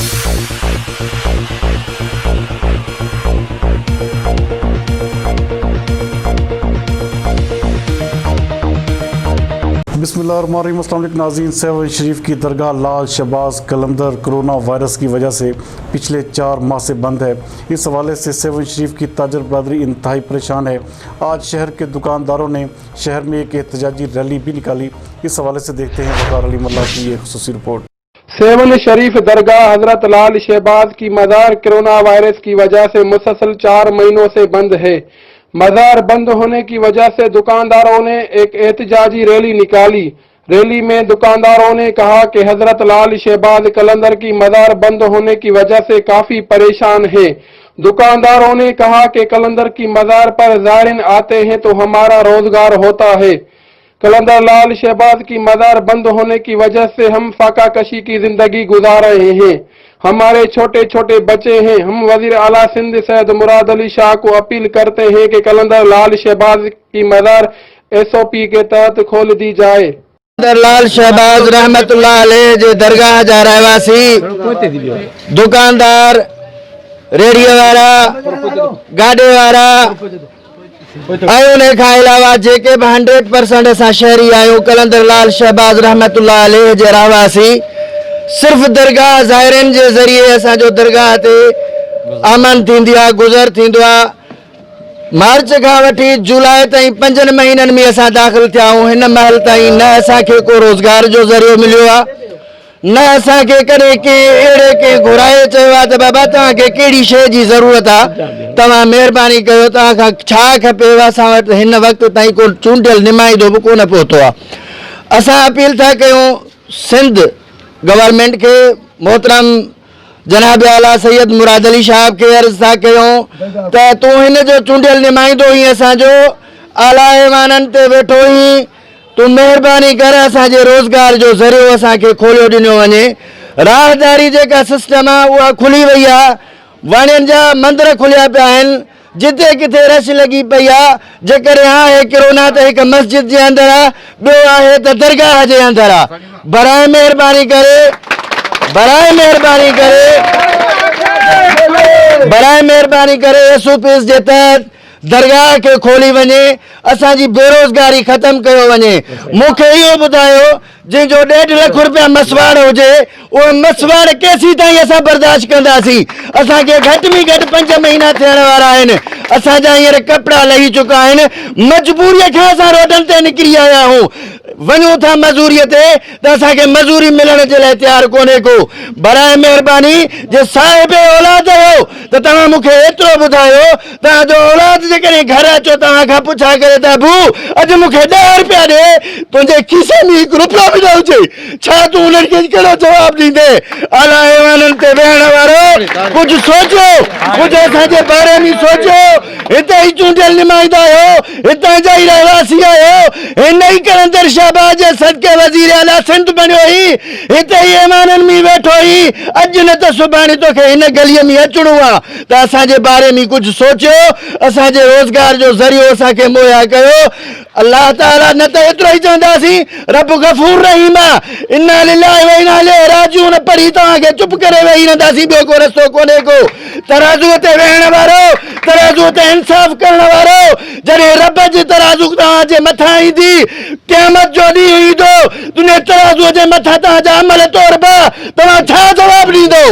बिस्मिल्लाहिर्रहमानिर्रहीम। अस्सलाम वालेकुम नाज़रीन। सेवन शरीफ की दरगाह लाल शहबाज कलंदर कोरोना वायरस की वजह से पिछले 4 माह से बंद है। इस हवाले से सेवन शरीफ की ताजर बरदरी इंतहाई परेशान है। आज शहर के दुकानदारों ने शहर में एक एहतजाजी रैली भी निकाली। इस हवाले से देखते हैं वकार अली मल्ला की एक खुसूसी रिपोर्ट। सेवन शरीफ दरगाह हजरत लाल शहबाज की मज़ार कोरोना वायरस की वजह से मुसलसल 4 महीनों से बंद है। मज़ार बंद होने की वजह से दुकानदारों ने एक एहतजाजी रैली निकाली। रैली में दुकानदारों ने कहा कि हजरत लाल शहबाज कलंदर की मज़ार बंद होने की वजह से काफी परेशान है। दुकानदारों ने कहा कि कलंदर की मज़ार पर ज़ायरीन आते हैं तो हमारा रोजगार होता है। कलंदर लाल शहबाज की मज़ार बंद होने की वजह से हम फाका कशी की जिंदगी गुजार रहे हैं। हमारे छोटे छोटे बच्चे हैं। हम वजीर आला सिंध सैयद मुराद अली शाह को अपील करते हैं कि कलंदर लाल शहबाज की मज़ार SOP के तहत खोल दी जाए। कलंदर लाल शहबाज रहमतुल्लाह अलैह जे दरगाह जा रहवासी दुकानदार रेडियो वारा गाॾे वारा आयो ने खां अलावा जेके भी 100% असां शहरी आहियूं कलंदर लाल शहबाज रहमतुल्लाह अलैह जे रहवासी सिर्फ दरगाह ज़ायरनि जे ज़रिए असांजो दरगाह ते आमन थींदी आहे, गुज़र थींदो आहे। मार्च खां वठी जुलाई ताईं 5 महीननि में असां दाख़िल थिया आहियूं। हिन महल ताईं न असांखे को रोज़गार जो ज़रियो मिलियो आहे, न असांखे कॾहिं कंहिं अहिड़े कंहिं घुराए चयो आहे त बाबा तव्हांखे कहिड़ी शइ जी ज़रूरत आहे, तव्हां महिरबानी कयो तव्हांखां छा खपेव। असां वटि हिन वक़्त ताईं को चूंडियल नुमाइंदो बि कोन पहुतो आहे। असां अपील था कयूं सिंध गवर्नमेंट के मोहतरम जनाब आला सैयद मुराद अली शाह के अर्ज़ था कयूं त तूं हिन जो चूंडियल नुमाइंदो ही असांजो आला ऐवाननि ते वेठो ही, तूं महिरबानी कर असांजे रोज़गार जो ज़रियो असांखे खोलियो ॾिनो वञे। राहदारी जेका सिस्टम आहे उहा खुली वई आहे। वाणियुनि जा मंदर खुलिया पिया आहिनि। जिते किथे रश लगी पई आहे। जेकर आहे कोरोना त हिकु मस्जिद जे अंदरि आहे, ॿियो आहे त दरगाह जे अंदरि आहे। बराए महिरबानी करे SOPs जे तहत दरगाह के खोली वञे, असांजी बेरोज़गारी ख़त्म कयो वञे। मूंखे इहो ॿुधायो जंहिंजो 1.5 लाख रुपया मसवाड़ हुजे उहो मसवाड़ केसीं ताईं असां बर्दाश्त कंदासीं। असांखे घटि में घटि 5 महीना थियण वारा आहिनि। असांजा हींअर कपिड़ा लही चुका आहिनि। मजबूरीअ खां असां रोडनि ते निकिरी आया आहियूं। वञूं था मज़ूरीअ ते त असांखे मज़ूरी मिलण जे लाइ तयारु कोन्हे को। बराए महिरबानी जे साहिब औलाद हो त तव्हां मूंखे एतिरो ॿुधायो, तव्हांजो औलाद जेकॾहिं घर अचो तव्हां खां पुछा करे त अबू अॼु मूंखे 10 रुपया ॾे, तुंहिंजे खीसे में 1 रुपया बि न हुजे, छा तूं उन्हनि खे कहिड़ो जवाबु ॾींदे? आला ऐवाननि ते वेहण वारो कुझु सोचो, कुझु असांजे बारे में सोचो। हिते ई चूंडियल नुमाइंदा आहियो, हितां जा ई रहवासी आहियो। हिन ई कलंदर शहबाज जे सदके वज़ीर आला सिंध बणियो ही, हिते ई ऐवाननि में वेठो ही। अॼु न त सुभाणे तोखे हिन गलीअ में अचणो आहे त असांजे बारे में कुझु सोचियो, असांजे रोज़गार जो ज़रियो असांखे मुहैया कयो। अल्लाह ताला न त एतिरो ई चवंदासीं रब गफ़ूर रहीम आहे, इन्ना लिल्लाहि व इन्ना इलैहि राजिऊन पढ़ी तव्हांखे चुप करे वेही रहंदासीं। ॿियो को रस्तो कोन्हे को। तराज़ूअ ते वेहण वारो, तराज़ूअ ते इंसाफ़ करण वारो, जॾहिं रब जी तराज़ू तव्हांजे मथां ईंदी, क़यामत जो ॾींहुं ईंदो, तुंहिंजे तराज़ूअ जे मथां तव्हांजा अमल तौरबा, तव्हां छा जवाबु ॾींदो?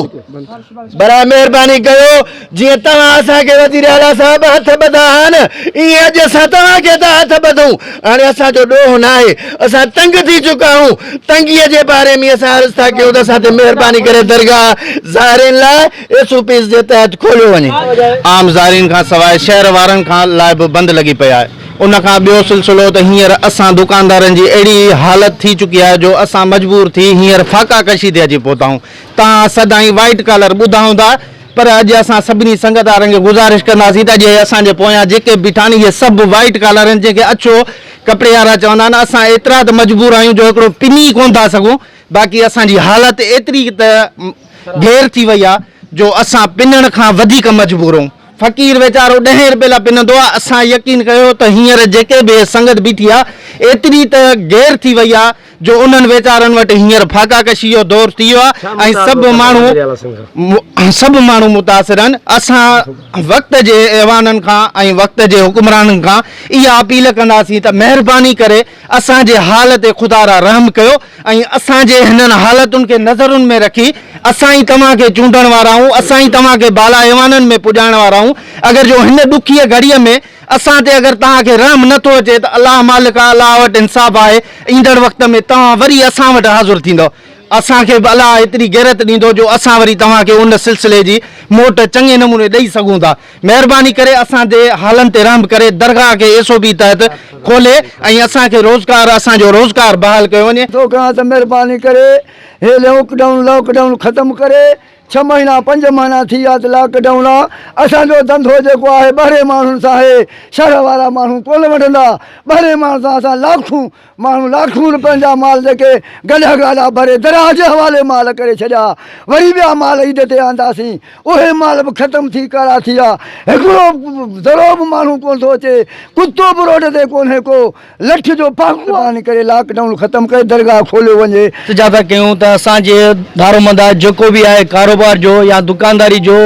बराए महिरबानी कयो, जीअं तव्हां असांखे वज़ीर आला साहिब हथ ॿधा आहिनि, ईअं अॼु असां तव्हांखे था हथ ॿधूं। हाणे असांजो ॾोह न आहे, असां तंग थी चुका आहियूं। तंगीअ जे बारे में असां अर्ज़ था कयूं त असां ते महिरबानी करे दरगाह ज़ायरीन लाइ SOPs जे तहत खोलियो वञे। आम ज़ायरीन खां सवाइ शहर वारनि खां लाइ बि बंदि लॻी पई आहे। उन खां ॿियो सिलसिलो त हींअर असां दुकानदारनि जी अहिड़ी हालत थी चुकी आहे जो असां मजबूर थी हींअर फाका कशी ते अची पहुता आहियूं। तव्हां सदाईं वाइट कलर ॿुधाऊं था, पर अॼु असां सभिनी संगतदारनि खे गुज़ारिश कंदासीं त अॼु असांजे पोयां जेके बीठा आहिनि इहे सभु वाइट कलर आहिनि। जंहिंखे अछो कपिड़े वारा चवंदा आहिनि, असां एतिरा त मजबूर आहियूं जो हिकिड़ो पिनी कोन था सघूं। बाक़ी असांजी हालत एतिरी त घेर थी वई आहे जो असां पिनण खां वधीक मजबूर आहियूं। फ़कीर वेचारो 10 रुपए लाइ पिनंदो आहे। असां यकीन कयो त हींअर जेके बि संगत बीठी आहे एतिरी त घेर थी वई आहे जो उन्हनि वीचारनि वटि हींअर फाका कशी जो दौर थी वियो आहे ऐं सभु माण्हू मुतासिर आहिनि। असां वक़्त जे ऐवाननि खां ऐं वक़्त जे हुकुमराननि खां इहा अपील कंदासीं त महिरबानी करे असांजे हाल ते ख़ुदा रहम कयो ऐं असांजे हिननि हालतुनि खे नज़रुनि में रखी असां ई तव्हांखे चूंडण वारा आहियूं, असां ई तव्हांखे बाला ऐवाननि में पुॼाइण वारा आहियूं। अगरि जो हिन ॾुखीअ घड़ीअ में असां ते अगरि तव्हांखे रहम नथो अचे त अलाह मालिक अलाह वटि इंसाफ़ आहे, ईंदड़ वक़्त में तव्हां वरी असां वटि हाज़ुर थींदव। असांखे बि अलाह एतिरी गैरत ॾींदो जो असां वरी तव्हांखे उन सिलसिले जी मोट चङे नमूने ॾेई सघूं था। महिरबानी करे असांजे हालनि ते रहम करे दरगाह खे SOP तहत खोले ऐं असांखे असांजो रोज़गार बहाल कयो वञे। तो कहां त महिरबानी करे हे लॉकडाउन ख़त्म करे 6 महीना 5 महीना थी विया त लॉकडाउन आहे। असांजो धंधो जेको आहे ॿाहिरे माण्हुनि सां आहे, शहर वारा माण्हू कोन वठंदा। ॿाहिरे माण्हुनि सां असां लाखूं रुपयनि जा माल जेके गॾा गाॾा भरे दराज जे हवाले माल करे छॾिया, वरी ॿिया माल ईद ते आंदासीं, उहे माल बि ख़तमु थी कारा थी विया। हिकिड़ो ज़रो बि माण्हू कोन थो अचे, कुतो बि रोड ते कोन्हे को, लठ जो पाणी करे लॉकडाउन ख़तमु करे दरगाह खोलियो वञे। जा था कयूं त असांजे दारोमदार जेको बि आहे कारोबार जो या दुकानदारी जो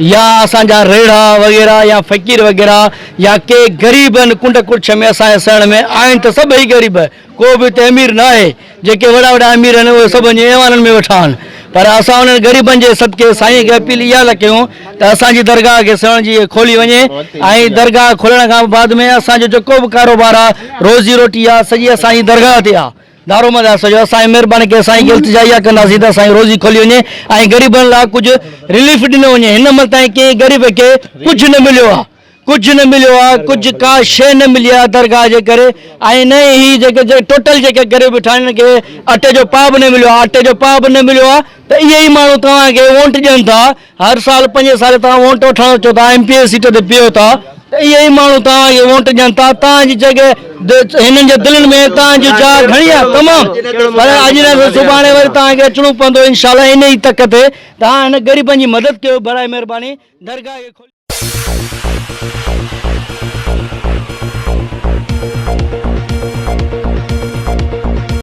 या असांजा रेड़ा वग़ैरह या फ़कीर वग़ैरह या के ग़रीब आहिनि कुंड कुछ में असांजे शहर में आहिनि त सभई ग़रीब, को बि त अमीर न आहे। जेके वॾा वॾा अमीर आहिनि उहे सभु ऐवाननि में वेठा आहिनि, पर असां उन्हनि ग़रीबनि जे सदके साईं खे अपील इहा था कयूं त असांजी दरगाह खे सवण जी खोली वञे ऐं दरगाह खोलण खां बाद में असांजो जेको बि कारोबार आहे, रोज़ी रोटी आहे, सॼी असांजी दरगाह ते आहे। दारोमद आहे सॼो। असांजी महिरबानी करे साईं खे इल्तिजा कंदासीं त असांजी रोज़ी खोली वञे ऐं ग़रीबनि लाइ कुझु रिलीफ ॾिनो वञे। हिन महिल ताईं कंहिं ग़रीब खे कुझु न मिलियो आहे, कुझु का शइ न मिली आहे दरगाह जे करे। ऐं न ही जेके टोटल जेके ग़रीब ठाहिनि खे अटे जो पाव बि न मिलियो आहे, त इहे ई माण्हू तव्हांखे वोट ॾियनि था। हर साल 5 साल तव्हां वोट वठणु अचो था, MP सीट ते पियो था, त इहे ई माण्हू तव्हांखे वोट ॾियनि था। तव्हांजी जॻह हिननि जे दिलनि में तव्हांजी जाइ घणी आहे तमामु, पर अॼु न सुभाणे वरी तव्हांखे अचिणो पवंदो इंशाअल्लाह। इन ई तक ते तव्हां हिन ग़रीबनि जी मदद कयो, बराए महिरबानी दरगाह खे खोलियो।